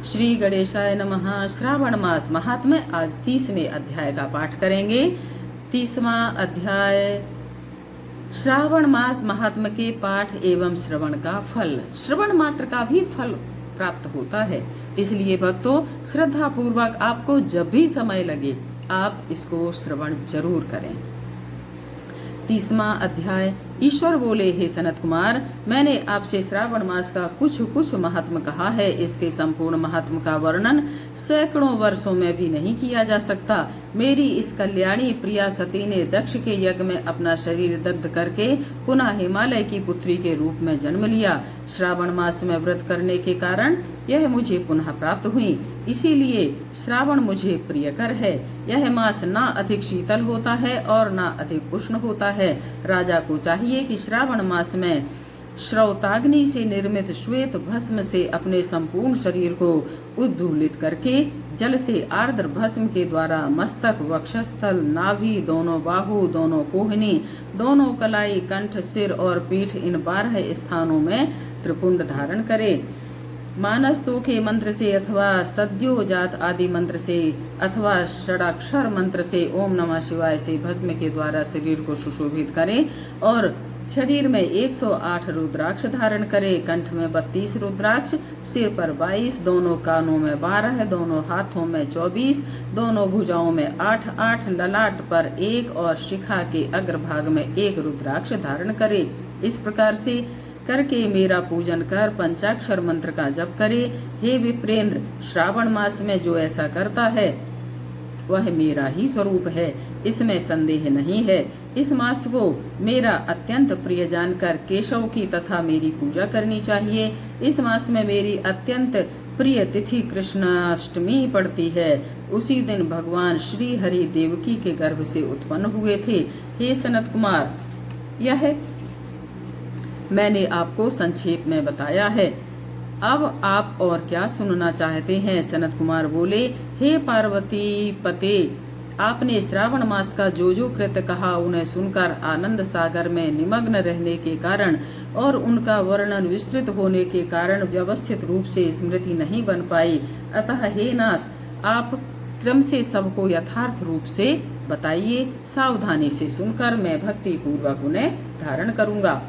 श्री गणेशाय नमः। श्रावण मास महात्म्य, आज 30वें अध्याय का पाठ करेंगे। 30वां अध्याय श्रावण मास महात्म्य के पाठ एवं श्रवण का फल। श्रवण मात्र का भी फल प्राप्त होता है, इसलिए भक्तों श्रद्धा पूर्वक आपको जब भी समय लगे आप इसको श्रवण जरूर करें। 30वां अध्याय। ईश्वर बोले, हे सनत कुमार, मैंने आपसे श्रावण मास का कुछ महात्म कहा है। इसके संपूर्ण महात्म का वर्णन सैकड़ों वर्षों में भी नहीं किया जा सकता। मेरी इस कल्याणी प्रिया सती ने दक्ष के यज्ञ में अपना शरीर दग्ध करके पुनः हिमालय की पुत्री के रूप में जन्म लिया। श्रावण मास में व्रत करने के कारण यह मुझे पुनः प्राप्त हुई, इसीलिए श्रावण मुझे प्रियकर है। यह मास ना अधिक शीतल होता है और ना अधिक उष्ण होता है। राजा को चाहिए कि श्रावण मास में श्रौताग्नि से निर्मित श्वेत भस्म से अपने संपूर्ण शरीर को उद्दूलित करके जल से आर्द्र भस्म के द्वारा मस्तक, वक्षस्थल, नाभि, दोनों बाहु, दोनों कोहनी, दोनों कलाई, कंठ, सिर और पीठ, इन 12 स्थानों में त्रिपुंड धारण करे। मानस्तु के मंत्र से अथवा सद्योजात आदि मंत्र से अथवा षडाक्षर मंत्र से ओम नमः शिवाय से भस्म के द्वारा शरीर को सुशोभित करे और शरीर में 108 रुद्राक्ष धारण करे। कंठ में 32 रुद्राक्ष, सिर पर 22, दोनों कानों में 12, दोनों हाथों में 24, दोनों भुजाओं में 8, ललाट पर 1 और शिखा के अग्रभाग में 1 रुद्राक्ष धारण करे। इस प्रकार से करके मेरा पूजन कर पंचाक्षर मंत्र का जप करे। हे विप्रेंद्र, श्रावण मास में जो ऐसा करता है वह मेरा ही स्वरूप है, इसमें संदेह नहीं है। इस मास को मेरा अत्यंत प्रिय जानकर केशव की तथा मेरी पूजा करनी चाहिए। इस मास में मेरी अत्यंत प्रिय तिथि कृष्णाष्टमी पड़ती है। उसी दिन भगवान श्री हरि देवकी के गर्भ से उत्पन्न हुए थे। हे सनत कुमार, यह मैंने आपको संक्षेप में बताया है। अब आप और क्या सुनना चाहते हैं? सनत कुमार बोले, हे पार्वती पते, आपने श्रावण मास का जो कृत्य कहा उन्हें सुनकर आनंद सागर में निमग्न रहने के कारण और उनका वर्णन विस्तृत होने के कारण व्यवस्थित रूप से स्मृति नहीं बन पाई। अतः हे नाथ, आप क्रम से सबको यथार्थ रूप से बताइए। सावधानी से सुनकर मैं भक्ति पूर्वक उन्हें धारण करूंगा।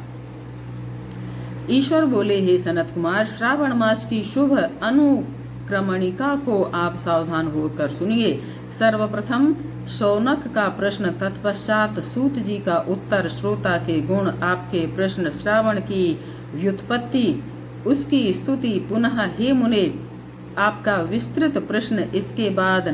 ईश्वर बोले, हे सनत कुमार, श्रावण मास की शुभ अनुक्रमणिका को आप सावधान होकर सुनिए। सर्वप्रथम शौनक का प्रश्न, तत्पश्चात सूत जी का उत्तर, श्रोता के गुण, आपके प्रश्न, श्रावण की व्युत्पत्ति, उसकी स्तुति, पुनः हे मुने आपका विस्तृत प्रश्न, इसके बाद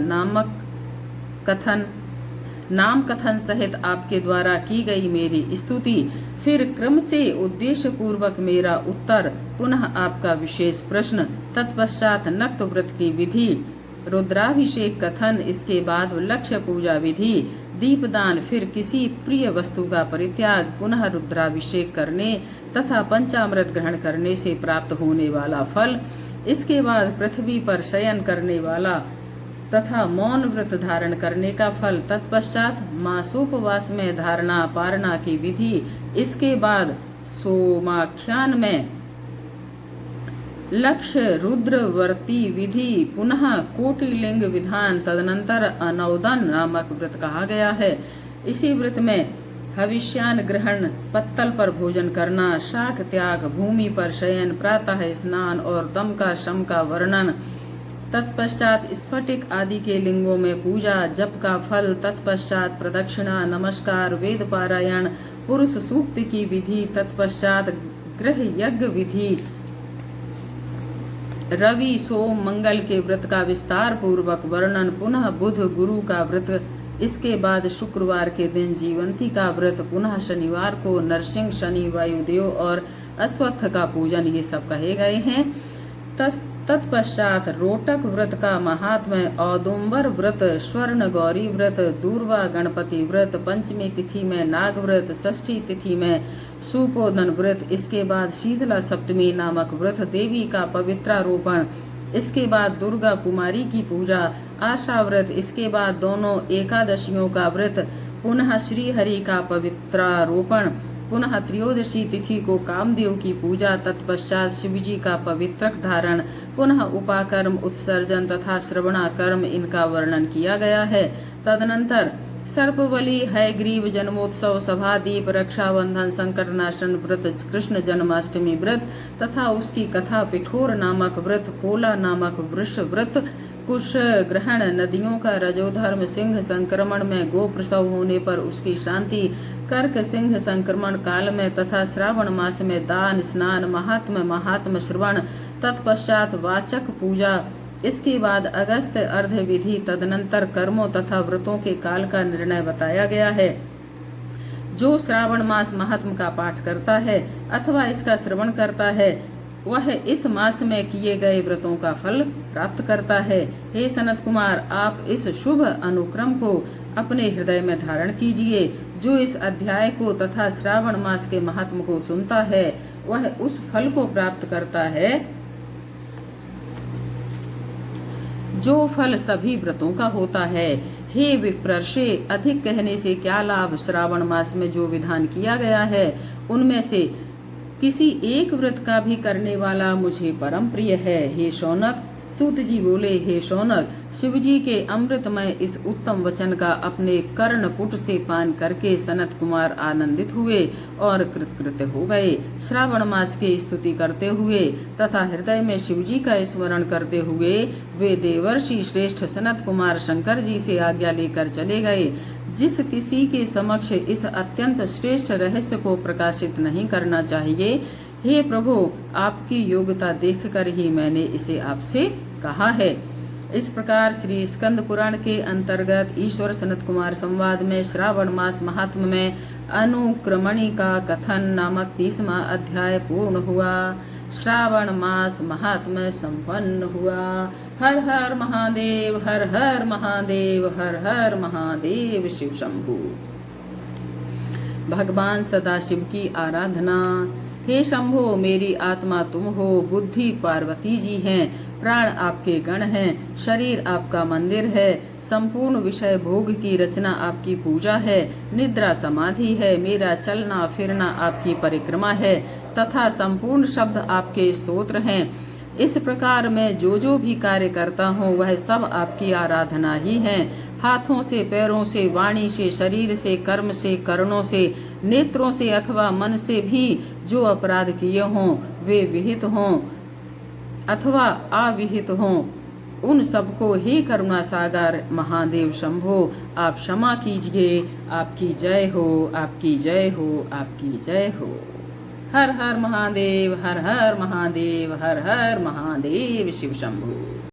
नाम कथन सहित आपके द्वारा की गई मेरी स्तुति, फिर क्रम से उद्देश्य पूर्वक मेरा उत्तर, पुनः आपका विशेष प्रश्न, तत्पश्चात नक्त व्रत की विधि, रुद्राभिषेक कथन, इसके बाद लक्ष्य पूजा विधि, दीपदान, फिर किसी प्रिय वस्तु का परित्याग, पुनः रुद्राभिषेक करने तथा पंचामृत ग्रहण करने से प्राप्त होने वाला फल, इसके बाद पृथ्वी पर शयन करने वाला तथा मौन व्रत धारण करने का फल, तत्पश्चात मासोपवास में धारणा पारणा की विधि, इसके बाद सोमाख्यान में लक्ष्य रुद्रवर्ती विधि, पुनः कोटिलिंग विधान, तदनंतर अनौदन नामक व्रत कहा गया है। इसी व्रत में हविष्यान ग्रहण, पत्तल पर भोजन करना, शाक त्याग, भूमि पर शयन, प्रातः स्नान और दम का शम का वर्णन, तत्पश्चात स्फटिक आदि के लिंगों में पूजा, जप का फल, तत्पश्चात प्रदक्षिणा, नमस्कार, वेद पारायण, पुरुष सूक्त की विधि, तत्पश्चात गृह यज्ञ विधि, रवि सोम मंगल के व्रत का विस्तार पूर्वक वर्णन, पुनः बुध गुरु का व्रत, इसके बाद शुक्रवार के दिन जीवंती का व्रत, पुनः शनिवार को नरसिंह, शनि, वायुदेव और अश्वत्थ का पूजन, ये सब कहे गए हैं। तत्पश्चात रोटक व्रत का महात्म्य, औदुम्बर व्रत, स्वर्ण गौरी व्रत, दूर्वा गणपति व्रत, पंचमी तिथि में नाग व्रत, षष्ठी तिथि में सुपोदन व्रत, इसके बाद शीतला सप्तमी नामक व्रत, देवी का पवित्रारोपण, इसके बाद दुर्गा कुमारी की पूजा, आशा व्रत, इसके बाद दोनों एकादशियों का व्रत, पुनः श्री हरि का पवित्रारोपण, पुनः त्रयोदशी तिथि को कामदेव की पूजा, तत्पश्चात शिव जी का पवित्रक धारण, पुनः उपाकर्म, उत्सर्जन तथा श्रवणाकर्म, इनका वर्णन किया गया है। तदनंतर सर्पबलि, हयग्रीव जन्मोत्सव, सभादीप, रक्षाबंधन, संकटनाशन व्रत, कृष्ण जन्माष्टमी व्रत तथा उसकी कथा, पिठोर नामक व्रत, पोला नामक वृष व्रत, कुश ग्रहण, नदियों का रजोधर्म, सिंह संक्रमण में गो प्रसव होने पर उसकी शांति, कर्क सिंह संक्रमण काल में तथा श्रावण मास में दान, स्नान, महात्म श्रवण, तत्पश्चात वाचक पूजा, इसके बाद अगस्त अर्ध विधि, तदनंतर कर्मों तथा व्रतों के काल का निर्णय बताया गया है। जो श्रावण मास महात्म का पाठ करता है अथवा इसका श्रवण करता है वह इस मास में किए गए व्रतों का फल प्राप्त करता है। हे सनत कुमार, आप इस शुभ अनुक्रम को अपने हृदय में धारण कीजिए। जो इस अध्याय को तथा श्रावण मास के महात्म को सुनता है वह उस फल को प्राप्त करता है जो फल सभी व्रतों का होता है। हे विप्रर्षे, अधिक कहने से क्या लाभ। श्रावण मास में जो विधान किया गया है उनमें से किसी एक व्रत का भी करने वाला मुझे परम प्रिय है। हे शौनक, सूत जी बोले, हे शौनक, शिव जी के अमृतमय इस उत्तम वचन का अपने कर्णपुट से पान करके सनत कुमार आनंदित हुए और कृतकृत्य हो गए। श्रावण मास की स्तुति करते हुए तथा हृदय में शिव जी का स्मरण करते हुए वे देवर्षि श्रेष्ठ सनत कुमार शंकर जी से आज्ञा लेकर चले गए। जिस किसी के समक्ष इस अत्यंत श्रेष्ठ रहस्य को प्रकाशित नहीं करना चाहिए, हे प्रभु, आपकी योग्यता देखकर ही मैंने इसे आपसे कहा है। इस प्रकार श्री स्कंद पुराण के अंतर्गत ईश्वर सनत कुमार संवाद में श्रावण मास महात्म में अनुक्रमणि का कथन नामक 30वां अध्याय पूर्ण हुआ। श्रावण मास महात्म संपन्न हुआ। हर हर महादेव, हर हर महादेव, हर हर महादेव। शिव शंभु। भगवान सदाशिव की आराधना। हे शंभो, मेरी आत्मा तुम हो, बुद्धि पार्वती जी हैं, प्राण आपके गण हैं, शरीर आपका मंदिर है, संपूर्ण विषय भोग की रचना आपकी पूजा है, निद्रा समाधि है, मेरा चलना फिरना आपकी परिक्रमा है तथा संपूर्ण शब्द आपके स्तोत्र हैं। इस प्रकार मैं जो भी कार्य करता हूँ वह सब आपकी आराधना ही है। हाथों से, पैरों से, वाणी से, शरीर से, कर्म से, कर्णों से, नेत्रों से अथवा मन से भी जो अपराध किए हों, वे विहित हों अथवा अविहित हों, उन सबको हे करुणा सागर महादेव शंभो आप क्षमा कीजिए। आपकी जय हो, आपकी जय हो, आपकी जय हो। हर हर महादेव, हर हर महादेव, हर हर महादेव। शिव शंभु।